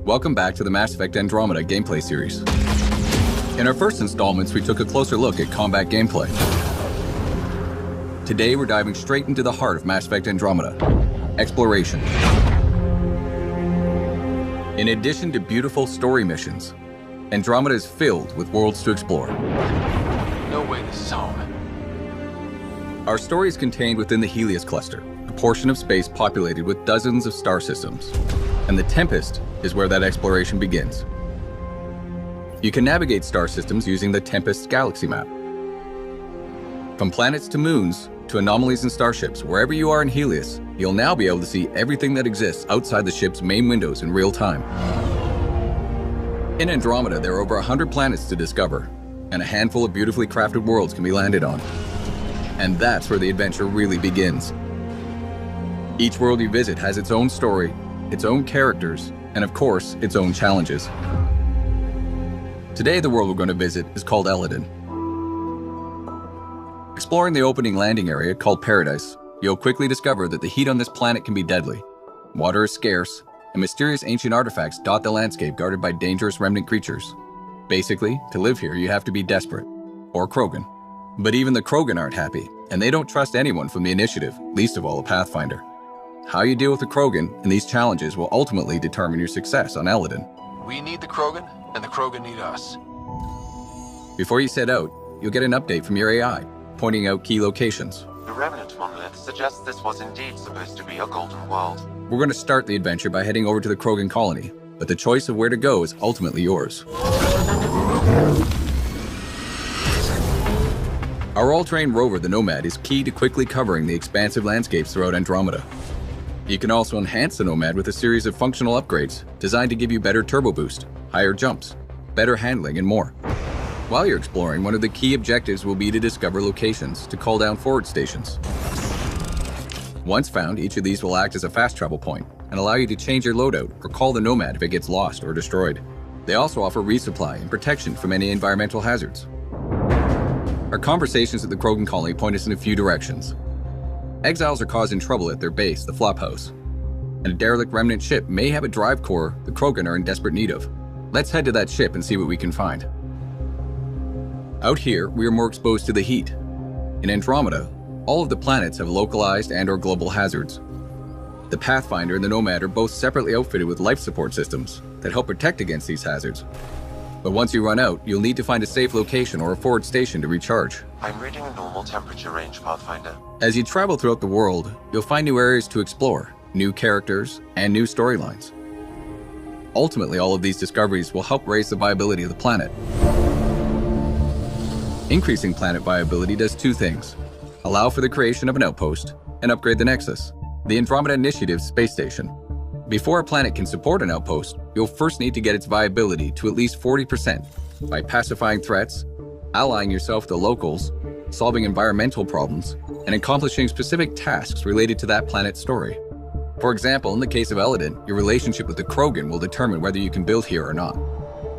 Welcome back to the Mass Effect Andromeda gameplay series. In our first installments, we took a closer look at combat gameplay. Today, we're diving straight into the heart of Mass Effect Andromeda, exploration. In addition to beautiful story missions, Andromeda is filled with worlds to explore. No way this is home. Our story is contained within the Helios cluster, a portion of space populated with dozens of star systems. And the Tempest is where that exploration begins. You can navigate star systems using the Tempest galaxy map. From planets to moons, to anomalies and starships, wherever you are in Helios, you'll now be able to see everything that exists outside the ship's main windows in real time. In Andromeda, there are over 100 planets to discover, and a handful of beautifully crafted worlds can be landed on. And that's where the adventure really begins. Each world you visit has its own story, its own characters, and of course, its own challenges. Today, the world we're going to visit is called Eladin. Exploring the opening landing area called Paradise, you'll quickly discover that the heat on this planet can be deadly. Water is scarce, and mysterious ancient artifacts dot the landscape guarded by dangerous remnant creatures. Basically, to live here, you have to be desperate, or Krogan. But even the Krogan aren't happy, and they don't trust anyone from the Initiative, least of all a Pathfinder. How you deal with the Krogan and these challenges will ultimately determine your success on Eladin. We need the Krogan, and the Krogan need us. Before you set out, you'll get an update from your AI, pointing out key locations. The Remnant monolith suggests this was indeed supposed to be a golden world. We're going to start the adventure by heading over to the Krogan colony, but the choice of where to go is ultimately yours. Our all-terrain rover, the Nomad, is key to quickly covering the expansive landscapes throughout Andromeda. You can also enhance the Nomad with a series of functional upgrades designed to give you better turbo boost, higher jumps, better handling, and more. While you're exploring, one of the key objectives will be to discover locations to call down forward stations. Once found, each of these will act as a fast travel point and allow you to change your loadout or call the Nomad if it gets lost or destroyed. They also offer resupply and protection from any environmental hazards. Our conversations at the Krogan colony point us in a few directions. Exiles are causing trouble at their base, the Flophouse, and a derelict remnant ship may have a drive core the Krogan are in desperate need of. Let's head to that ship and see what we can find. Out here, we are more exposed to the heat. In Andromeda, all of the planets have localized and/or global hazards. The Pathfinder and the Nomad are both separately outfitted with life support systems that help protect against these hazards. But once you run out, you'll need to find a safe location or a forward station to recharge. I'm reading a normal temperature range, Pathfinder. As you travel throughout the world, you'll find new areas to explore, new characters, and new storylines. Ultimately, all of these discoveries will help raise the viability of the planet. Increasing planet viability does two things: allow for the creation of an outpost, and upgrade the Nexus, the Andromeda Initiative's space station. Before a planet can support an outpost, you'll first need to get its viability to at least 40% by pacifying threats, allying yourself to locals, solving environmental problems, and accomplishing specific tasks related to that planet's story. For example, in the case of Eladin, your relationship with the Krogan will determine whether you can build here or not.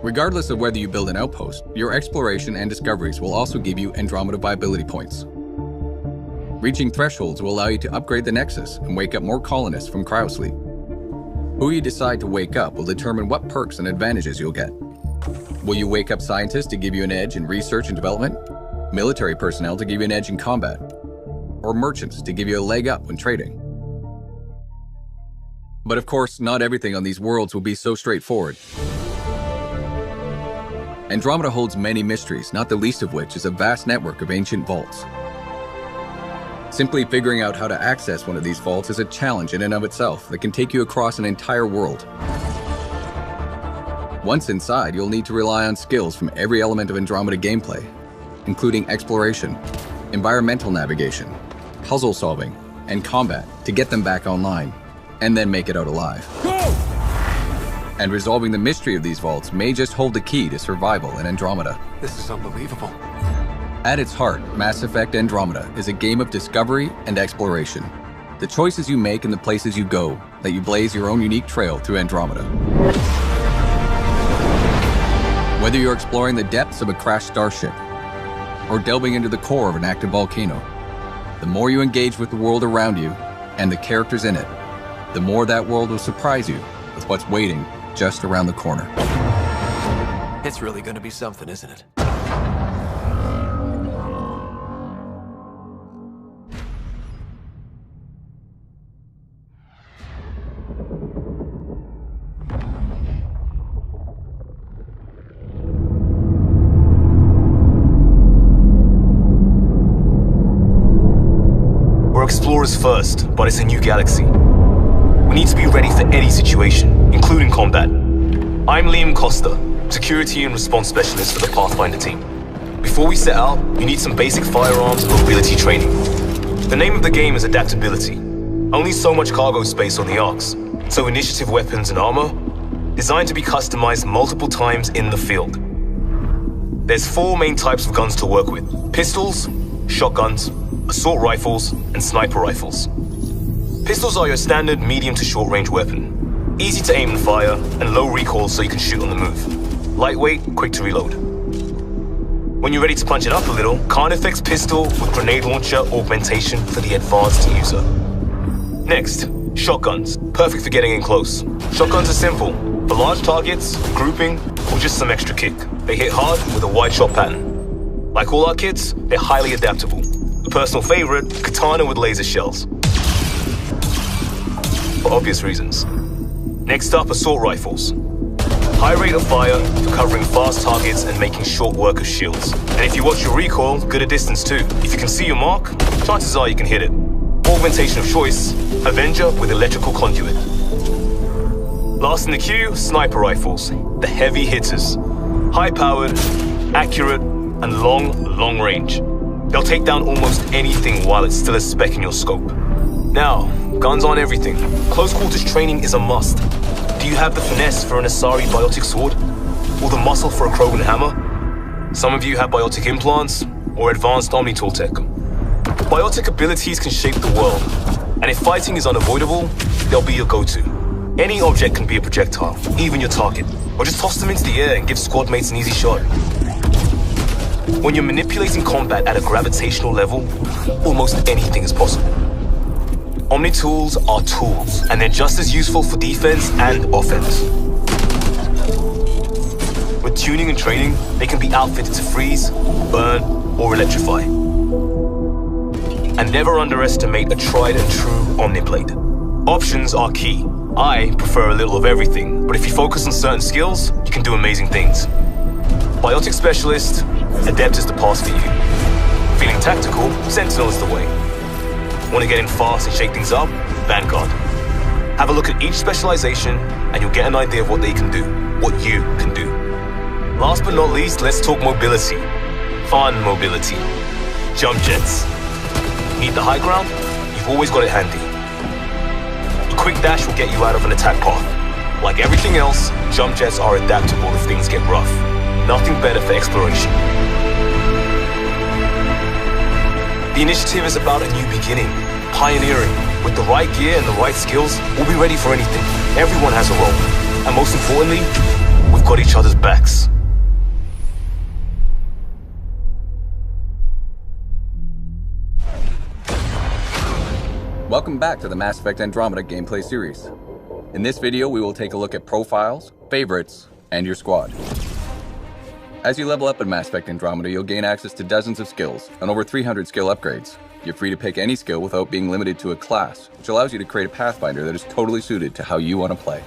Regardless of whether you build an outpost, your exploration and discoveries will also give you Andromeda viability points. Reaching thresholds will allow you to upgrade the Nexus and wake up more colonists from cryosleep. Who you decide to wake up will determine what perks and advantages you'll get. Will you wake up scientists to give you an edge in research and development? Military personnel to give you an edge in combat? Or merchants to give you a leg up when trading? But of course, not everything on these worlds will be so straightforward. Andromeda holds many mysteries, not the least of which is a vast network of ancient vaults. Simply figuring out how to access one of these vaults is a challenge in and of itself that can take you across an entire world. Once inside, you'll need to rely on skills from every element of Andromeda gameplay, including exploration, environmental navigation, puzzle solving, and combat to get them back online, and then make it out alive. Go! And resolving the mystery of these vaults may just hold the key to survival in Andromeda. This is unbelievable. At its heart, Mass Effect Andromeda is a game of discovery and exploration. The choices you make and the places you go let you blaze your own unique trail through Andromeda. Whether you're exploring the depths of a crashed starship or delving into the core of an active volcano, the more you engage with the world around you and the characters in it, the more that world will surprise you with what's waiting just around the corner. It's really gonna be something, isn't it? We're explorers first, but it's a new galaxy. We need to be ready for any situation, including combat. I'm Liam Costa, Security and Response Specialist for the Pathfinder team. Before we set out, you need some basic firearms and mobility training. The name of the game is adaptability. Only so much cargo space on the Arks, so initiative weapons and armor, designed to be customized multiple times in the field. There's 4 main types of guns to work with: pistols, shotguns, assault rifles, and sniper rifles. Pistols are your standard medium to short range weapon. Easy to aim and fire, and low recoil so you can shoot on the move. Lightweight, quick to reload. When you're ready to punch it up a little, Carnifex pistol with grenade launcher augmentation for the advanced user. Next, shotguns. Perfect for getting in close. Shotguns are simple. For large targets, grouping, or just some extra kick. They hit hard with a wide shot pattern. Like all our kids, they're highly adaptable. A personal favorite, katana with laser shells. For obvious reasons. Next up, assault rifles. High rate of fire for covering fast targets and making short work of shields. And if you watch your recoil, good at distance too. If you can see your mark, chances are you can hit it. Augmentation of choice, Avenger with electrical conduit. Last in the queue, sniper rifles, the heavy hitters. High-powered, accurate, and long range. They'll take down almost anything while it's still a speck in your scope. Now, guns aren't everything. Close quarters training is a must. Do you have the finesse for an Asari biotic sword? Or the muscle for a Krogan hammer? Some of you have biotic implants, or advanced Omni-tool tech. Biotic abilities can shape the world, and if fighting is unavoidable, they'll be your go-to. Any object can be a projectile, even your target. Or just toss them into the air and give squad mates an easy shot. When you're manipulating combat at a gravitational level, almost anything is possible. Omni-tools are tools, and they're just as useful for defense and offense. With tuning and training, they can be outfitted to freeze, burn, or electrify. And never underestimate a tried and true Omniblade. Options are key. I prefer a little of everything, but if you focus on certain skills, you can do amazing things. Biotic Specialist, Adept is the path for you. Feeling tactical, Sentinel is the way. Want to get in fast and shake things up? Vanguard. Have a look at each specialization, and you'll get an idea of what they can do, what you can do. Last but not least, let's talk mobility. Fun mobility. Jump jets. Need the high ground? You've always got it handy. A quick dash will get you out of an attack path. Like everything else, jump jets are adaptable if things get rough. Nothing better for exploration. The initiative is about a new beginning, pioneering. With the right gear and the right skills, we'll be ready for anything. Everyone has a role. And most importantly, we've got each other's backs. Welcome back to the Mass Effect Andromeda gameplay series. In this video, we will take a look at profiles, favorites, and your squad. As you level up in Mass Effect Andromeda, you'll gain access to dozens of skills and over 300 skill upgrades. You're free to pick any skill without being limited to a class, which allows you to create a Pathfinder that is totally suited to how you want to play.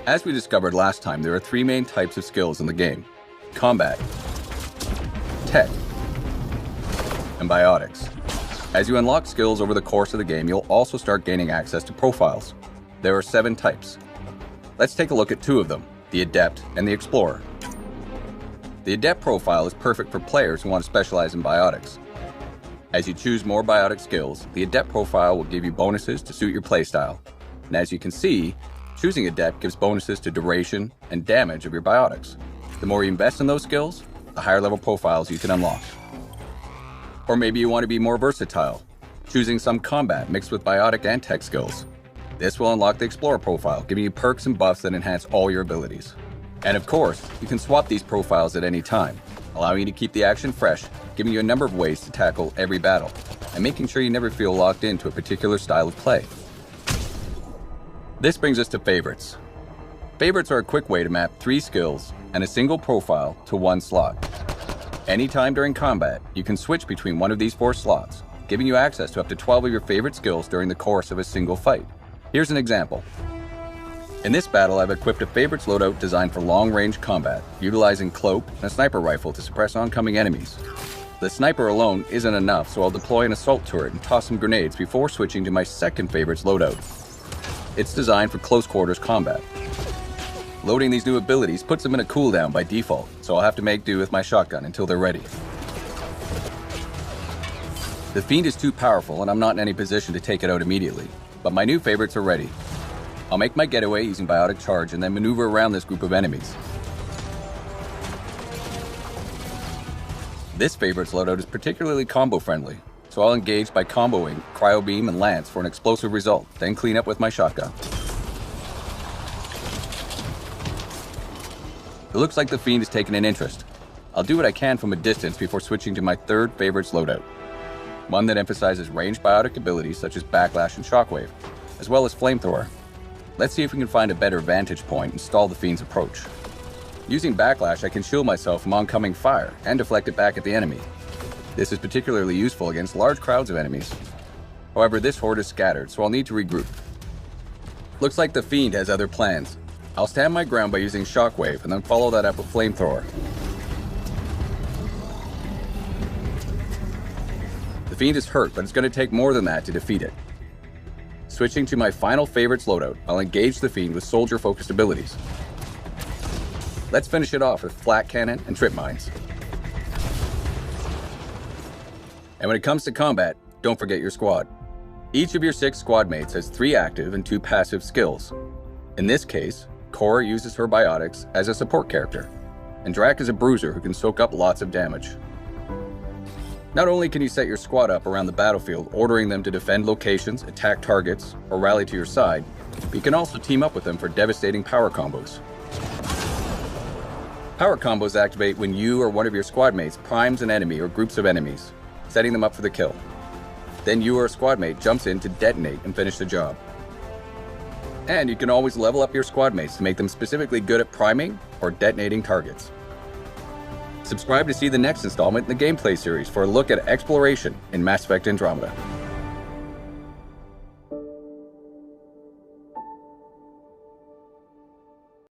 As we discovered last time, there are 3 main types of skills in the game: combat, tech, and biotics. As you unlock skills over the course of the game, you'll also start gaining access to profiles. There are 7 types. Let's take a look at 2 of them, the Adept and the Explorer. The Adept profile is perfect for players who want to specialize in biotics. As you choose more biotic skills, the Adept profile will give you bonuses to suit your playstyle. And as you can see, choosing Adept gives bonuses to duration and damage of your biotics. The more you invest in those skills, the higher level profiles you can unlock. Or maybe you want to be more versatile, choosing some combat mixed with biotic and tech skills. This will unlock the Explorer profile, giving you perks and buffs that enhance all your abilities. And of course, you can swap these profiles at any time, allowing you to keep the action fresh, giving you a number of ways to tackle every battle, and making sure you never feel locked into a particular style of play. This brings us to favorites. Favorites are a quick way to map 3 skills and a single profile to one slot. Anytime during combat, you can switch between one of these 4 slots, giving you access to up to 12 of your favorite skills during the course of a single fight. Here's an example. In this battle, I've equipped a favorites loadout designed for long-range combat, utilizing cloak and a sniper rifle to suppress oncoming enemies. The sniper alone isn't enough, so I'll deploy an assault turret and toss some grenades before switching to my second favorites loadout. It's designed for close quarters combat. Loading these new abilities puts them in a cooldown by default, so I'll have to make do with my shotgun until they're ready. The Fiend is too powerful and I'm not in any position to take it out immediately, but my new favorites are ready. I'll make my getaway using biotic charge and then maneuver around this group of enemies. This favorites loadout is particularly combo friendly, so I'll engage by comboing Cryo Beam and Lance for an explosive result, then clean up with my shotgun. It looks like the Fiend has taken an interest. I'll do what I can from a distance before switching to my third favorites loadout. One that emphasizes ranged biotic abilities such as Backlash and Shockwave, as well as Flamethrower. Let's see if we can find a better vantage point and stall the Fiend's approach. Using Backlash, I can shield myself from oncoming fire and deflect it back at the enemy. This is particularly useful against large crowds of enemies. However, this horde is scattered, so I'll need to regroup. Looks like the Fiend has other plans. I'll stand my ground by using Shockwave and then follow that up with Flamethrower. The Fiend is hurt, but it's going to take more than that to defeat it. Switching to my final favorites loadout, I'll engage the Fiend with soldier-focused abilities. Let's finish it off with Flat Cannon and Trip Mines. And when it comes to combat, don't forget your squad. Each of your 6 squad mates has 3 active and 2 passive skills. In this case, Cora uses her biotics as a support character, and Drac is a bruiser who can soak up lots of damage. Not only can you set your squad up around the battlefield, ordering them to defend locations, attack targets, or rally to your side, but you can also team up with them for devastating power combos. Power combos activate when you or one of your squad mates primes an enemy or groups of enemies, setting them up for the kill. Then you or a squad mate jumps in to detonate and finish the job. And you can always level up your squad mates to make them specifically good at priming or detonating targets. Subscribe to see the next installment in the gameplay series for a look at exploration in Mass Effect Andromeda.